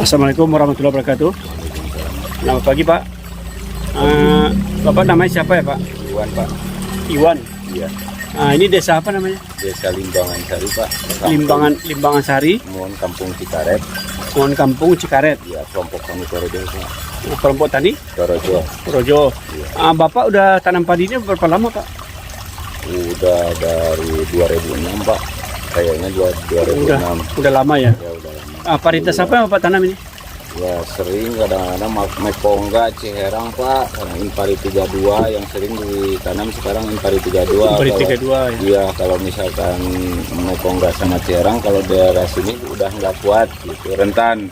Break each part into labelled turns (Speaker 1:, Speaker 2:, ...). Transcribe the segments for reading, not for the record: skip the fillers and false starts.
Speaker 1: Assalamualaikum warahmatullahi wabarakatuh. Selamat pagi Pak. Bapak namanya siapa ya Pak?
Speaker 2: Iwan Pak.
Speaker 1: Iwan.
Speaker 2: Iya.
Speaker 1: Ini desa apa namanya?
Speaker 2: Desa Limbangan Sari Pak.
Speaker 1: Limbangan Sari.
Speaker 2: Mohon Kampung Cikaret.
Speaker 1: Mohon Kampung Cikaret.
Speaker 2: Iya, kelompok kami Torojo Pak.
Speaker 1: Kelompok tadi?
Speaker 2: Torojo.
Speaker 1: Rojo.
Speaker 2: Iya.
Speaker 1: Bapak udah tanam padinya berapa lama Pak?
Speaker 2: Udah dari 2006 Pak. Kayaknya 2006.
Speaker 1: Udah lama ya?
Speaker 2: Ya udah lama.
Speaker 1: Varietas apa yang Bapak tanam ini?
Speaker 2: Ya sering kadang-kadang Mekongga, Ciherang Pak. Karena Impari 32 yang sering ditanam sekarang Impari 32.
Speaker 1: Impari
Speaker 2: Kalau-
Speaker 1: 32 ya.
Speaker 2: Iya, kalau misalkan Mekongga sama Ciherang kalau daerah sini udah nggak kuat gitu, rentan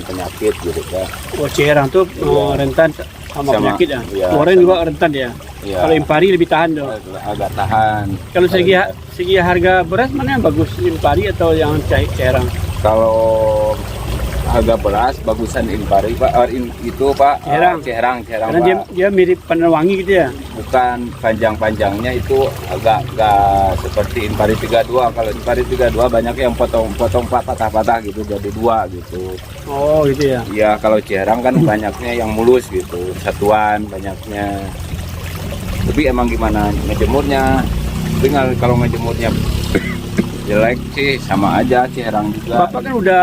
Speaker 2: penyakit gitu Pak.
Speaker 1: Oh, Ciherang tuh
Speaker 2: Iya.
Speaker 1: rentan sama penyakit ya?
Speaker 2: Iya,
Speaker 1: Orang
Speaker 2: sama-
Speaker 1: juga rentan ya?
Speaker 2: Iya.
Speaker 1: Kalau Impari lebih tahan dong.
Speaker 2: Agak tahan.
Speaker 1: Kalau segi harga beras mana yang bagus? Impari atau yang Ciherang?
Speaker 2: Kalau agak beras bagusan Impari Pak. Itu Pak.
Speaker 1: Ciherang.
Speaker 2: Ciherang
Speaker 1: Karena
Speaker 2: Pak.
Speaker 1: dia mirip Panelwangi gitu ya?
Speaker 2: Bukan panjang-panjangnya itu agak seperti Impari 32. Kalau Impari 32 banyak yang potong patah-patah gitu jadi dua gitu.
Speaker 1: Oh gitu ya.
Speaker 2: Iya, kalau Ciherang kan banyaknya yang mulus gitu, satuan banyaknya. Tapi emang gimana ngejemurnya? Tapi kalau ngejemurnya jelek sih sama aja Ciherang juga.
Speaker 1: Bapak kan udah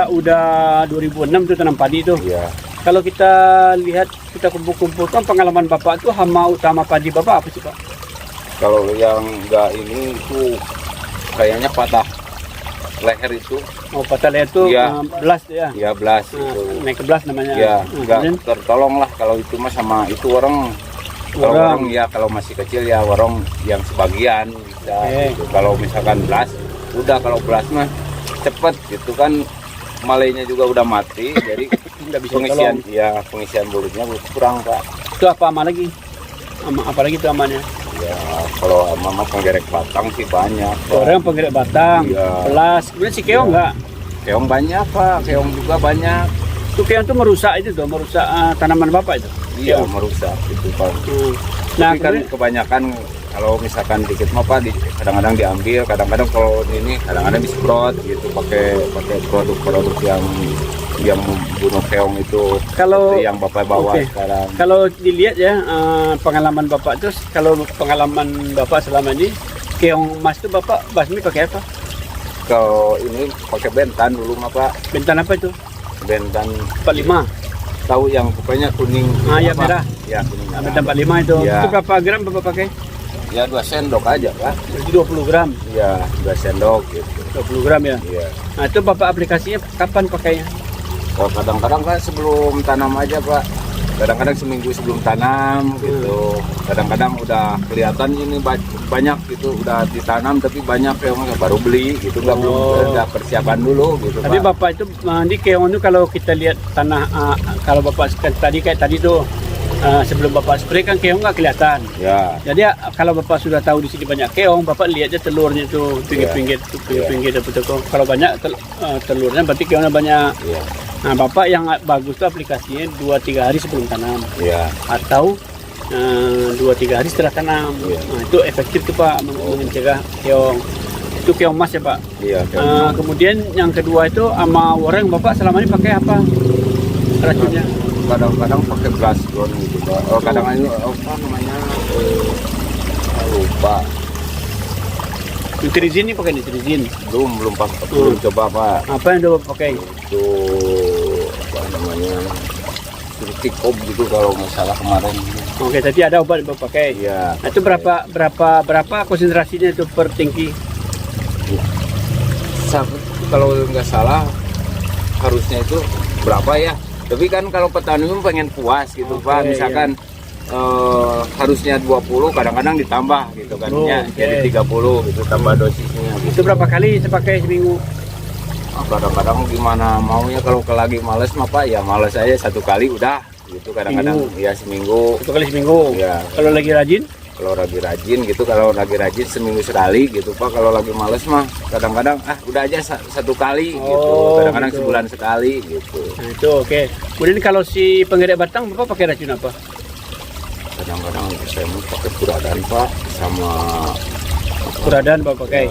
Speaker 1: 2006 tuh tanam padi tuh.
Speaker 2: Iya.
Speaker 1: Kalau kita lihat, kita kumpul-kumpulkan pengalaman Bapak tuh hama utama padi Bapak apa sih Pak?
Speaker 2: Kalau yang enggak ini itu kayaknya patah leher itu.
Speaker 1: Oh patah leher tuh
Speaker 2: Iya.
Speaker 1: belas ya?
Speaker 2: Ya belas
Speaker 1: Nah,
Speaker 2: itu.
Speaker 1: naik ke belas namanya.
Speaker 2: Ya,
Speaker 1: Nah,
Speaker 2: enggak
Speaker 1: kemudian
Speaker 2: tertolong lah kalau itu mah sama itu orang. Kalau
Speaker 1: Warong.
Speaker 2: warung ya kalau masih kecil ya warung yang sebagian bisa gitu. Kalau misalkan belas, udah kalau belas mah cepet gitu kan, malainya juga udah mati jadi
Speaker 1: nggak bisa
Speaker 2: pengisian
Speaker 1: tolong.
Speaker 2: ya pengisian bulutnya kurang Pak.
Speaker 1: Itu apa lagi? Apa lagi itu amannya?
Speaker 2: Ya kalau mama penggerek batang sih banyak Pak.
Speaker 1: Orang penggerak batang,
Speaker 2: Iya.
Speaker 1: belas. Kemudian si keong
Speaker 2: Iya.
Speaker 1: nggak?
Speaker 2: Keong banyak Pak, keong juga banyak.
Speaker 1: Itu keong tuh merusak itu tuh, merusak tanaman Bapak itu.
Speaker 2: Iya
Speaker 1: Keong.
Speaker 2: merusak itu Pak.
Speaker 1: Nah,
Speaker 2: Tapi kan
Speaker 1: kemudian-
Speaker 2: kebanyakan kalau misalkan dikit mah Pak kadang-kadang diambil, kadang-kadang kalau ini kadang-kadang disemprot gitu pakai produk-produk yang membunuh keong itu.
Speaker 1: Kalau-
Speaker 2: seperti yang Bapak bawa
Speaker 1: Oke.
Speaker 2: sekarang.
Speaker 1: Kalau dilihat ya pengalaman Bapak itu, kalau pengalaman Bapak selama ini keong emas itu Bapak basmi pakai apa?
Speaker 2: Kalau ini pakai bentan dulu mah Pak.
Speaker 1: Bentan apa itu?
Speaker 2: Bentan
Speaker 1: 45.
Speaker 2: tahu yang pokoknya kuning.
Speaker 1: Ya
Speaker 2: apa?
Speaker 1: merah.
Speaker 2: Ya kuning. merah.
Speaker 1: Bentan 45 itu.
Speaker 2: Iya.
Speaker 1: Itu berapa gram Bapak pakai?
Speaker 2: Ya 2 sendok aja Pak.
Speaker 1: Jadi 20 gram.
Speaker 2: Ya 2 sendok gitu.
Speaker 1: 20 gram ya.
Speaker 2: Iya.
Speaker 1: Nah, itu Bapak aplikasinya kapan pakainya?
Speaker 2: Kalau kadang-kadang Pak sebelum tanam aja Pak. Kadang-kadang seminggu sebelum tanam gitu. Kadang-kadang udah kelihatan ini banyak gitu udah ditanam tapi banyak yang baru beli gitu nggak belum ada persiapan dulu gitu
Speaker 1: Tapi
Speaker 2: Pak.
Speaker 1: Bapak itu di keong itu kalau kita lihat tanah kalau Bapak kayak tadi tuh sebelum Bapak spray kan keong nggak kelihatan.
Speaker 2: Ya,
Speaker 1: Jadi kalau Bapak sudah tahu di sini banyak keong, Bapak lihat aja telurnya itu pinggir-pinggir Kalau banyak telurnya berarti keongnya banyak.
Speaker 2: iya,
Speaker 1: Nah, Bapak yang bagus itu aplikasinya 2-3 hari sebelum tanam
Speaker 2: iya,
Speaker 1: atau 2-3 hari setelah tanam.
Speaker 2: Iya.
Speaker 1: Nah, itu efektif tuh Pak mencegah keong. Itu keong emas ya Pak.
Speaker 2: iya.
Speaker 1: Kemudian yang kedua itu sama orang Bapak selama ini pakai apa racunnya?
Speaker 2: Kadang-kadang pakai Blastron gitu Pak. Oh, kadang-kadang apa namanya? Lupa.
Speaker 1: Nitrizin ini pakai nitrizin.
Speaker 2: Belum coba Pak.
Speaker 1: Apa yang udah Bapak pakai?
Speaker 2: Itu apa namanya? Surtikop gitu kalau masalah kemarin.
Speaker 1: Oke, tadi ada obat yang Bapak pakai.
Speaker 2: Iya.
Speaker 1: Nah, itu berapa konsentrasinya itu per tangki?
Speaker 2: Kalau nggak salah harusnya itu berapa ya? Tapi kan kalau petani itu pengen puas gitu
Speaker 1: Oke,
Speaker 2: Pak. Misalkan harusnya 20, kadang-kadang ditambah gitu kan.
Speaker 1: Oh,
Speaker 2: Ya,
Speaker 1: oke.
Speaker 2: jadi 30 gitu tambah dosisnya gitu.
Speaker 1: Itu berapa kali saya pakai seminggu?
Speaker 2: Kadang-kadang gimana maunya kalau lagi males mah Pak ya males aja satu kali udah gitu kadang-kadang ya seminggu.
Speaker 1: 1 kali seminggu.
Speaker 2: Ya.
Speaker 1: Kalau lagi rajin?
Speaker 2: Kalau lagi rajin gitu, kalau lagi rajin seminggu sekali gitu Pak. Kalau lagi males mah kadang-kadang udah aja satu kali gitu. Kadang-kadang
Speaker 1: gitu.
Speaker 2: sebulan sekali gitu.
Speaker 1: Nah, itu oke. Kemudian kalau si penggerak batang Bapak pakai racun apa?
Speaker 2: Kadang-kadang saya mau pakai kuradan Pak sama
Speaker 1: Kuradan Bapak pakai.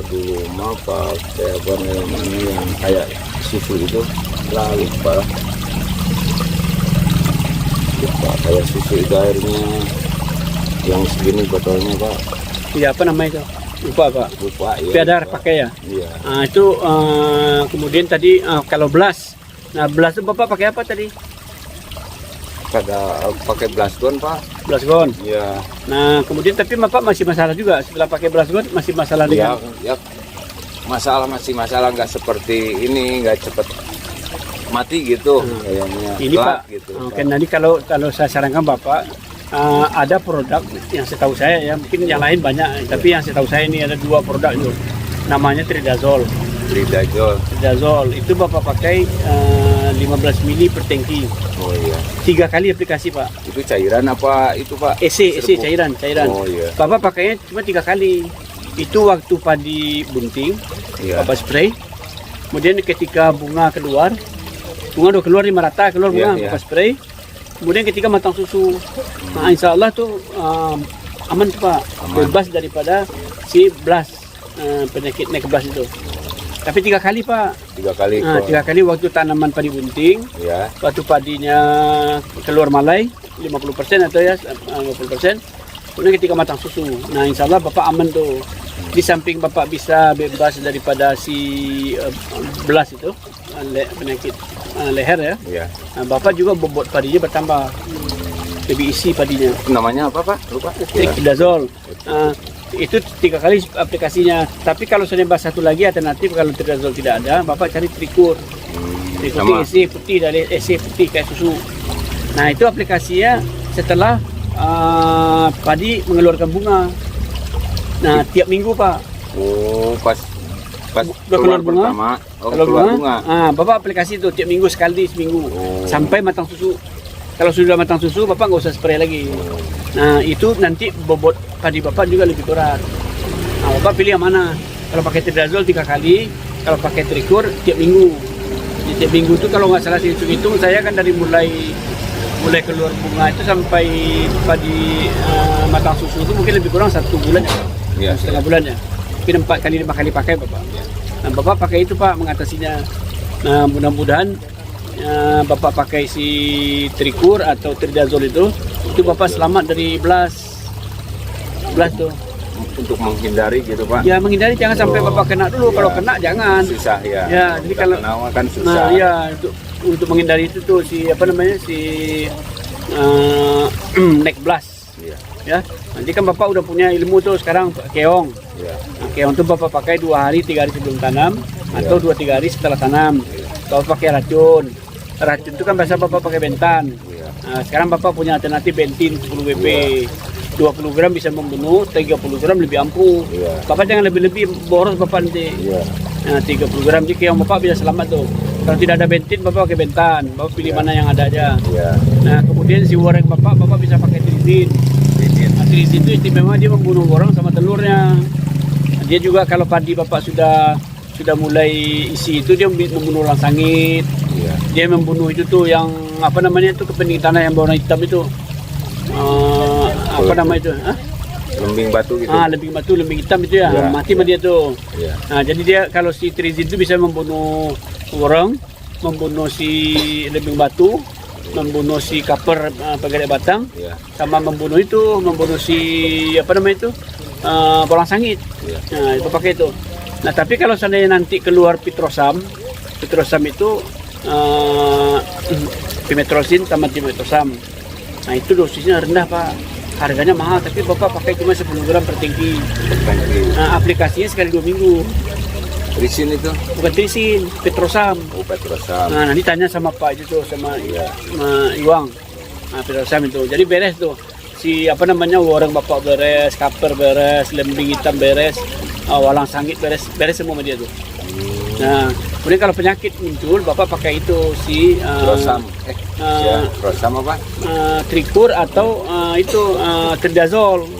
Speaker 2: dulu mah pakai apa namanya yang kayak susu itu Lah lupa. Lupa kayak susu itu airnya yang segini botolnya Pak.
Speaker 1: Iya, apa namanya itu? Lupa Pak.
Speaker 2: Lupa ya.
Speaker 1: Piadar
Speaker 2: lupa.
Speaker 1: pakai ya.
Speaker 2: Iya.
Speaker 1: Nah, itu kemudian tadi kalau belas. Nah, belas itu Bapak pakai apa tadi?
Speaker 2: Kada pakai Blasgon Pak.
Speaker 1: Blasgon.
Speaker 2: Iya.
Speaker 1: Nah, kemudian tapi Bapak masih masalah juga setelah pakai Blasgon, masih masalah
Speaker 2: Ya,
Speaker 1: dengan
Speaker 2: ya masih masalah nggak seperti ini, nggak cepet mati gitu kayaknya.
Speaker 1: ini
Speaker 2: Kelak
Speaker 1: Pak.
Speaker 2: gitu.
Speaker 1: Oke, nanti kalau saya sarankan Bapak ada produk yang setahu saya ya, mungkin yang lain banyak, tapi yang setahu saya ini ada 2 produk itu. Namanya Tridazol.
Speaker 2: Tridazol.
Speaker 1: Tridazol itu Bapak pakai 15 mili per tangki.
Speaker 2: Oh iya.
Speaker 1: 3 kali aplikasi Pak.
Speaker 2: Itu cairan apa itu Pak?
Speaker 1: EC
Speaker 2: Serbuk.
Speaker 1: cairan.
Speaker 2: Oh iya.
Speaker 1: Bapak pakainya cuma 3 kali. Itu waktu padi bunting,
Speaker 2: Iya.
Speaker 1: Bapak spray. Kemudian ketika bunga keluar udah keluar di merata, keluar bunga,
Speaker 2: Iya, iya.
Speaker 1: Bapak spray. Kemudian ketika matang susu, nah insya Allah tuh aman tuh Pak,
Speaker 2: Aman.
Speaker 1: bebas daripada si blast, penyakit neck blast itu. Tapi 3 kali Pak.
Speaker 2: 3 kali.
Speaker 1: Nah, 3 kali waktu tanaman padi bunting,
Speaker 2: Ya.
Speaker 1: waktu padinya keluar malai 50% atau ya 50%. Kemudian ketika matang susu, nah insya Allah Bapak aman tuh. Di samping Bapak bisa bebas daripada si blast itu, penyakit leher ya.
Speaker 2: Iya.
Speaker 1: Nah, Bapak juga bobot padinya bertambah, lebih isi padinya.
Speaker 2: Namanya apa Pak? Lupa.
Speaker 1: Tridazol. Itu 3 kali aplikasinya. Tapi kalau sebenarnya satu lagi alternatif kalau Tridazol tidak ada, Bapak cari Trikur. Trikur
Speaker 2: Sama.
Speaker 1: isi putih dari isi putih kayak susu. Nah itu aplikasinya setelah padi mengeluarkan bunga. Nah tiap minggu Pak.
Speaker 2: Oh, pas
Speaker 1: Udah keluar bunga.
Speaker 2: pertama. Oh,
Speaker 1: Kalau
Speaker 2: keluar bunga.
Speaker 1: Bapak aplikasi itu tiap minggu sekali seminggu
Speaker 2: Oh.
Speaker 1: sampai matang susu. Kalau sudah matang susu, Bapak nggak usah spray lagi. Nah itu nanti bobot padi Bapak juga lebih berat. Nah Bapak pilih yang mana? Kalau pakai Tridazol 3 kali, kalau pakai Trikur tiap minggu. Di tiap minggu itu kalau nggak salah hitung saya kan dari mulai keluar bunga itu sampai padi matang susu itu mungkin lebih kurang 1 bulan ya Pak.
Speaker 2: Iya.
Speaker 1: Setengah bulan ya. Mungkin 4 kali 5 kali pakai Bapak. Nah Bapak pakai itu Pak mengatasinya. Nah mudah-mudahan Bapak pakai si Trikur atau Tridazol itu Bapak selamat dari blast tuh.
Speaker 2: Untuk menghindari gitu Pak.
Speaker 1: Ya menghindari jangan sampai Bapak kena dulu.
Speaker 2: Iya.
Speaker 1: Kalau kena jangan.
Speaker 2: Susah ya.
Speaker 1: Ya, jadi
Speaker 2: Udah
Speaker 1: kalau
Speaker 2: kena kan susah.
Speaker 1: Nah ya untuk menghindari itu tuh si neck blast.
Speaker 2: Iya.
Speaker 1: Ya nanti kan Bapak udah punya ilmu tuh sekarang keong.
Speaker 2: Iya.
Speaker 1: Nah, keong tuh Bapak pakai 2 hari 3 hari sebelum tanam atau 2-3 hari setelah tanam. Bapak pakai racun itu kan biasa Bapak pakai bentan.
Speaker 2: Iya.
Speaker 1: Nah, sekarang Bapak punya alternatif bentin 10 BP. 20 gram bisa membunuh, 30 gram lebih ampuh.
Speaker 2: Iya.
Speaker 1: Bapak jangan lebih boros Bapak nanti.
Speaker 2: Iya.
Speaker 1: Nah, 30 gram jadi keong Bapak bisa selamat tuh. Kalau tidak ada bentin Bapak pakai bentan. Bapak pilih mana yang ada aja.
Speaker 2: Iya.
Speaker 1: Nah, kemudian si woreng Bapak bisa pakai trizin. Nah, trizin itu istimewa dia membunuh worong sama telurnya. Nah, dia juga kalau padi Bapak sudah mulai isi itu dia membunuh ulang sangit.
Speaker 2: Iya.
Speaker 1: Dia membunuh itu tuh yang apa namanya itu kepenting tanah yang berwarna hitam itu. Apa nama itu?
Speaker 2: Lembing batu gitu.
Speaker 1: Lembing hitam itu ya.
Speaker 2: Iya,
Speaker 1: Mati sama dia tuh.
Speaker 2: Iya.
Speaker 1: Nah, jadi dia kalau si trizin itu bisa membunuh worong, membunuh si lembing batu, membunuh si kaper pegadai batang,
Speaker 2: Iya.
Speaker 1: sama membunuh si apa namanya itu bolang sangit.
Speaker 2: Iya.
Speaker 1: Nah itu pakai itu. Nah tapi kalau seandainya nanti keluar pitrosam itu pimetrosin sama dimetrosam. Nah itu dosisnya rendah Pak, harganya mahal tapi Bapak pakai cuma 10 gram per tangki. Nah aplikasinya sekali 2 minggu.
Speaker 2: Trisin itu.
Speaker 1: Bukan trisin, pitrosam.
Speaker 2: Oh, petrosam.
Speaker 1: Nah nanti tanya sama Pak itu tuh sama Iwang. Nah pitrosam itu. Jadi beres tuh. Si apa namanya woreng Bapak beres, kaper beres, lembing hitam beres, walang sangit beres semua sama dia tuh. Nah, kemudian kalau penyakit muncul, Bapak pakai itu si
Speaker 2: Rosam. Rosam apa?
Speaker 1: Trikur atau Tridazol.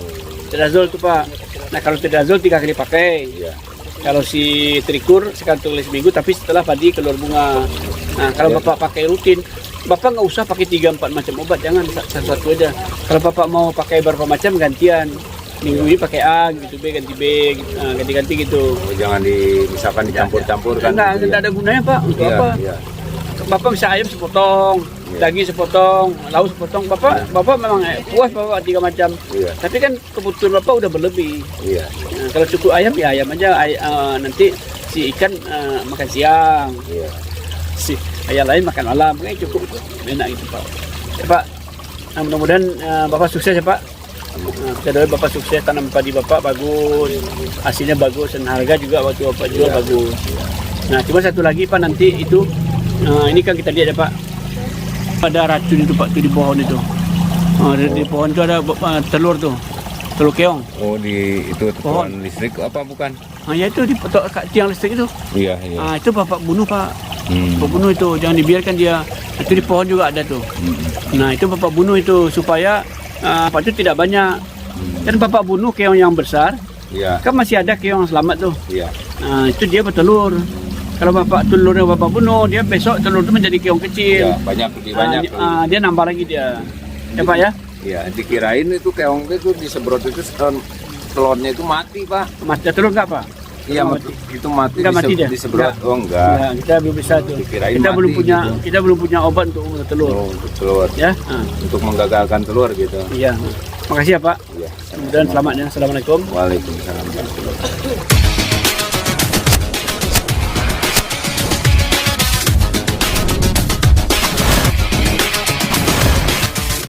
Speaker 1: Tridazol itu Pak. Nah, kalau Tridazol 3 kali pakai.
Speaker 2: Iya.
Speaker 1: Kalau si Trikur sekali tulis minggu, tapi setelah padi keluar bunga. Nah, kalau Bapak pakai rutin, Bapak nggak usah pakai 3-4 macam obat, jangan satu-satu aja. Kalau Bapak mau pakai berapa macam gantian. Minggu ini pakai A, gitu B, ganti B, gitu. Ganti-ganti gitu.
Speaker 2: Oh, jangan misalkan dicampur-campur kan.
Speaker 1: Enggak ada gunanya Pak. Untuk
Speaker 2: Iya,
Speaker 1: apa?
Speaker 2: iya.
Speaker 1: Bapak bisa ayam sepotong, daging sepotong, lauk sepotong. Bapak memang puas Bapak 3 macam.
Speaker 2: Iya.
Speaker 1: Tapi kan kebutuhan Bapak udah berlebih.
Speaker 2: Iya.
Speaker 1: Nah, kalau cukup ayam ya ayam aja. Nanti si ikan makan siang,
Speaker 2: Iya.
Speaker 1: si ayam lain makan malam. Kayaknya cukup enak gitu Pak. Ya, Pak, mudah-mudahan Bapak sukses ya Pak. Kita doain Bapak sukses, tanam padi Bapak bagus, hasilnya bagus dan harga juga waktu Bapak jual bagus. Nah, cuma satu lagi Pak, nanti itu ini kan kita lihat ya Pak, ada racun itu Pak tuh di pohon itu. Di pohon itu ada telur tuh, telur keong.
Speaker 2: Oh, di itu
Speaker 1: Pohon.
Speaker 2: pohon listrik apa bukan?
Speaker 1: Ya itu di tiang listrik itu.
Speaker 2: Iya, iya.
Speaker 1: Itu Bapak bunuh Pak. Bapak bunuh itu, jangan dibiarkan dia. Itu di pohon juga ada tuh. Nah, itu Bapak bunuh itu supaya Pak itu tidak banyak. Dan Bapak bunuh keong yang besar,
Speaker 2: Iya.
Speaker 1: kan masih ada keong yang selamat tuh.
Speaker 2: Iya.
Speaker 1: Nah, itu dia bertelur. Kalau telurnya Bapak bunuh, dia besok telur itu menjadi keong kecil.
Speaker 2: Iya, banyak lebih banyak.
Speaker 1: Dia nambah lagi dia. Ya Pak ya?
Speaker 2: Iya, dikirain itu keong itu disemprot itu telurnya itu mati, Pak.
Speaker 1: Masih telur enggak Pak?
Speaker 2: Iya,
Speaker 1: mati.
Speaker 2: itu mati,
Speaker 1: Enggak mati dia?
Speaker 2: disemprot.
Speaker 1: Enggak.
Speaker 2: Oh, enggak.
Speaker 1: Ya, kita belum bisa tuh.
Speaker 2: Dikirain
Speaker 1: Kita
Speaker 2: mati
Speaker 1: belum punya
Speaker 2: gitu.
Speaker 1: kita belum punya obat untuk telur.
Speaker 2: Oh, untuk telur.
Speaker 1: Ya.
Speaker 2: Untuk menggagalkan telur gitu.
Speaker 1: Iya. Makasih ya Pak.
Speaker 2: Iya.
Speaker 1: Kemudian selamat ya. Assalamualaikum.
Speaker 2: Waalaikumsalam.